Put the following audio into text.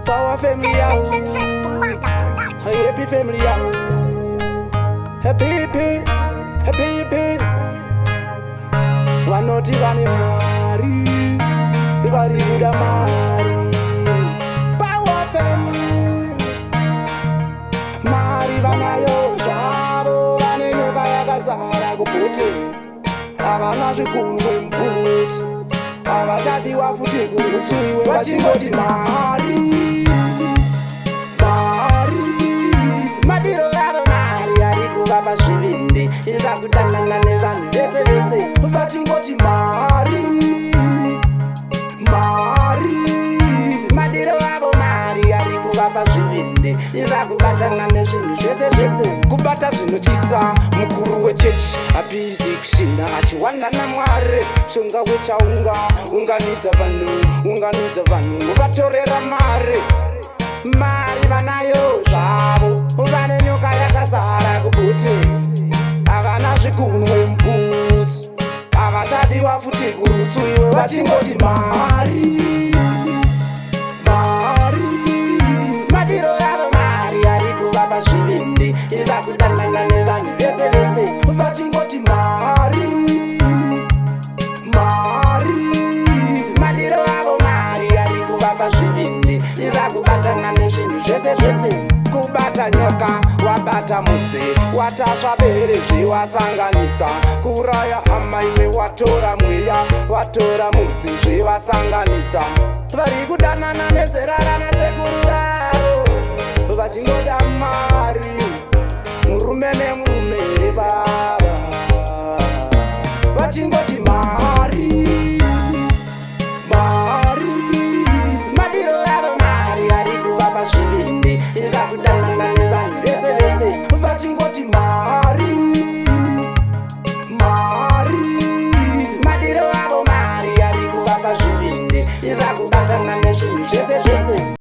Power family yao, happy family yao, happy happy happy happy. Vanoti vane mari, vari kuda mari. Power family, mari vanayo zvavo, vane nyoka yakazara kubhuti, havana zvikuru mubhuti, havachadiwa futi kurutsiwe, vachingoti mari mari. Madiro avo mari ari kuvapa zvivindi, vakudanana nevanhu vese vese, vachingoti mari mari. Madiro avo mari ari kuvapa zvivindi, vakubatana nezvinhu zvese zvese, kubata zvinotyisa. Mukuru wechechi hapizi kushinda achiwana naMwari, mushonga wechaunga unganidza vanhu vatorera mari. Mari vanayo zvavo, vane nyoka yakazara kubhuti, havana zvigunwe mubhuti, havachadiwa futi kurutsiwe, vachingoti mari mari. Madiro avo mari ari kuvapa zvivindi, vakudanana nevanhu vese vese, vachingoti mari mari. Madiro avo mari ari kuvapa zvivindi, vakubatana nezvinhu zvese zvese, kubata nyoka wabata mudzi, watasva bere zviwasanganisa, kuraya hama imwe watora mweya, watora mudzi zviwasanganisa. Vari kudanana nezera ranasekuru ravo, vachingoda mari, murume nemurume baba, vachingoti